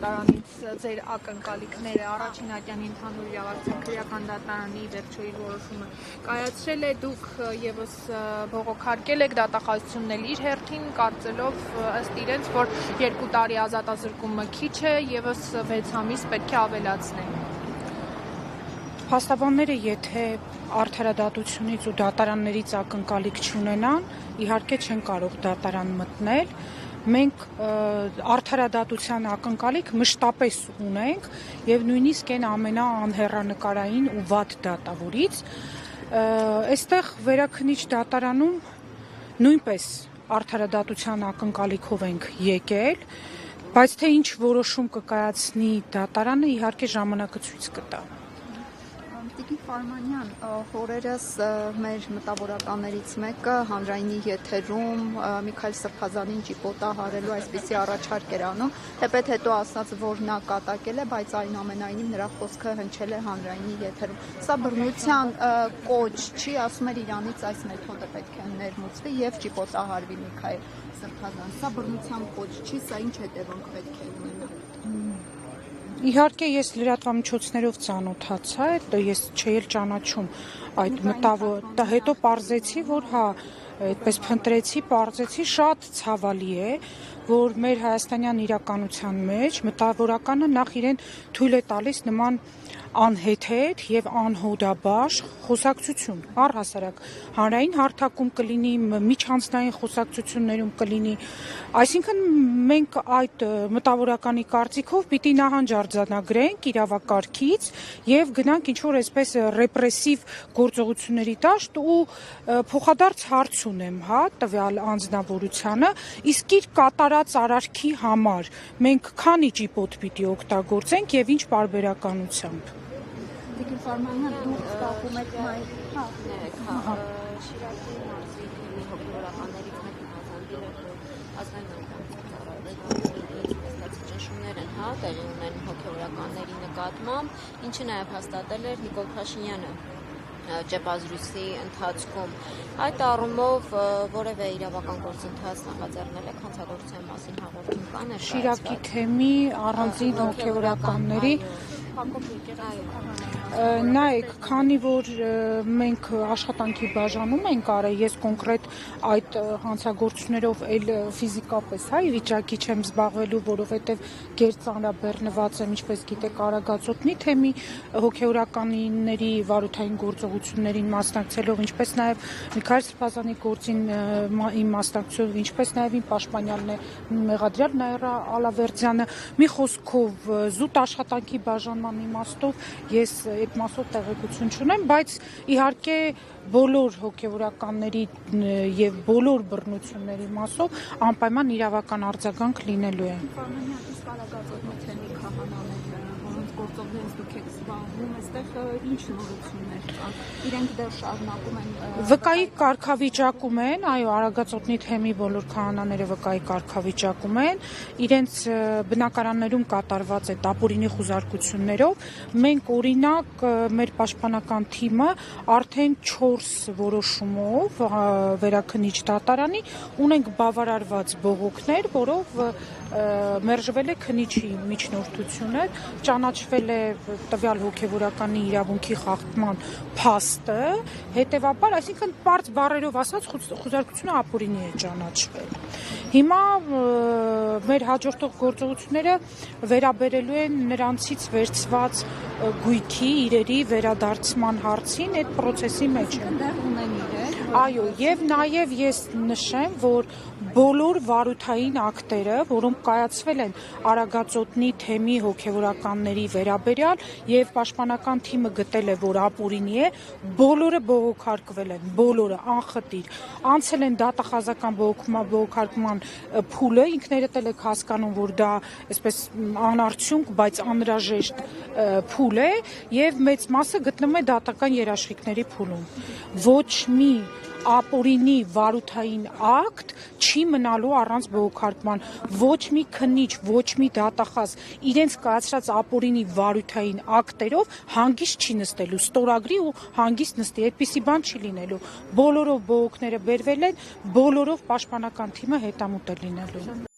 դատարանից ձեր ակնկալիքները, առաջին ատյանի ընդհանուր իրավասության քրեական դատարանի վերջո իր որոշումը կայացրել է, դուք եւս բողոքարկել եք, դատախազությունն էլ իր հերթին, կարծելով ըստ իրենց, որ 2 տարի ազատազրկումը քիչ է, եւս 6 ամիս պետք է ավելացնել։ Փաստաբանները, եթե արդարադատությունից ու դատարաններից ակնկալիք չունենան, իհարկե չեն կարող դատարան մտնել։ Մենք արդարադատության ակնկալիք մշտապես ունենք եւ նույնիսկ այն ամենաանհեռանկարային ու վատ դատավորից։ Այստեղ վերաքննիչ դատարանում նույնպես արդարադատության ակնկալիքով ենք եկել, բայց թե ինչ որոշում կկայացնի դատարանը, իհարկե ժամանակը ցույց կտա։ Տիկին Ֆարմանյան, օրերս մեր մտավորականներից մեկը հանրայինի եթերում Միքայել Սրբազանին ճիպոտահարելու այսպիսի առաջարկ էր անում, թեպետ հետո ասաց, որ նա կատակել է, բայց այնուամենայնիվ նրա խոսքը հնչել է հանրայինի եթերում։ Սա բռնության կոչ չի, ասում էր իրանից այս մեթոդը պետք է ներմուծվի եւ ճիպոտահարվի Միքայել Սրբազան։ Սա բռնության կոչ չի, սա ինչ հետևանք պետք է ունենա։ Իհարկե ես լրատվամիջոցներով ծանոթացա, ես չէի ճանաչում այդ մտավոր, հետո պարզեցի, որ հա, այդպես փնտրեցի, պարզեցի, շատ ցավալի է, որ մեր հայաստանյան իրականության մեջ մտավորականը նախ իրեն թույլ է տալիս նման անհեթեթ եւ անհոդաբաշխ խոսակցություն, առհասարակ հանրային հարթակում կլինի, միջանձնային խոսակցություններում կլինի, այսինքն մենք այդ մտավորականի կարծիքով պիտի նահանջ արձանագրենք իրավակարգից եւ գնանք ինչ-որ այսպես ռեպրեսիվ գործողությունների դաշտ ու փոխադարձ հարց ունեմ, հա, տվյալ անձնավորությանը, իսկ իր կատարած արարքի համար մենք քանի ճիպոտ պիտի օգտագործենք եւ ինչ պարբերականությամբ։ Տիկին Ֆարմանյան, դուք ստախում եք Շիրակի մարզի թիմի հոգևորականներից մեկն ազանդել է, որ ազգային ճնշումներ են տեղի ունեն հոգևորականների նկատմամբ, ինչը նաև հաստատել էր Նիկոլ Փաշինյանը ճեպազրույցի ընթացքում։ Այդ առումով որևէ իրավական գործընթաց նախաձեռնել եք հանցագործության մասին հաղորդում կա ներկայացված։ Շիրակի թեմի առանձին հոգևորականների նայեք, քանի որ մենք աշխատանքի բաժանում ենք արել, ես կոնկրետ այդ հանցագործություններով էլ ֆիզիկապես ի վիճակի չեմ զբաղվելու, որովհետև գերծանրաբեռնված եմ, ինչպես գիտեք, Արագածոտնի թեմի հոգևորականների վարութային գործողություններին մասնակցելով, ինչպես նաև Միքայել Սրբազանի գործին իմ մասնակցությամբ, ինչպես նաև իմ պաշտպանյալն է Մեղադրյալ Նաիրա Ալավերդյանը, մի խոսքով զուտ աշխատանքի բաժանման իմաստով ես այդ մասով տեղեկություն չունեմ, բայց իհարկե բոլոր հոգևորականների եւ բոլոր բռնությունների մասով անպայման իրավական արձագանք լինելու է։ Իսկ Արագածոտնի թեմի քահանաները, որոնց գործողներից դուք եք զբաղվում, այստեղ ինչ նորություններ կան։ Իրենք դեռ շարունակում են վկայի կարգավիճակում են, այո, Արագածոտնի թեմի բոլոր քահանաները վկայի կարգավիճակում են, իրենց բնակարաններում կատարված է ապօրինի խուզարկություններով։ Մենք օրինակ մեր պաշտպանական թիմը արդեն 4 որոշումով վերաքննիչ դատարանի ունենք բավարարված բողոքներ, որով մերժվել է քննիչի միջնորդությունը, ճանաչվել է տվյալ հոգևորականի իրավունքի խախտման փաստը, հետևաբար, այսինքն պարզ բառերով ասած, խուզարկությունը ապօրինի է ճանաչվել։ Հիմա մեր հաջորդող գործողությունները վերաբերելու են նրանցից վերցված գույքի իրերի վերադարձման հարցին, այդ process-ի մեջ են։ Այո, եւ նաեւ ես նշեմ, որ բոլոր վարութային ակտերը, որոնք կայացվել են Արագածոտնի թեմի հոգևորականների վերաբերյալ եւ պաշտպանական թիմը գտել է, որ ապօրինի է, բոլորը բողոքարկվել են, բոլորը անխտիր, անցել են դատախազական բողոքարկման փուլը, ինքներդ էլ եք հասկանում, որ դա այսպես անարդյունք, բայց անհրաժեշտ փուլ է եւ մեծ մասը գտնվում է դատական երաշխիքների փուլում։ Ոչ մի ապօրինի վարութային ակտ չի մնալու առանց բողոքարկման, ոչ մի քննիչ, ոչ մի դատախազ իրենց կայացրած ապօրինի վարութային ակտերով հանգիստ չի նստելու, ստորագրի ու հանգիստ նստի, այդպիսի բան չի լինելու, բոլորով բողոքները բերվել են, բոլորով պաշտպանական թիմը հետամուտ է լինելու։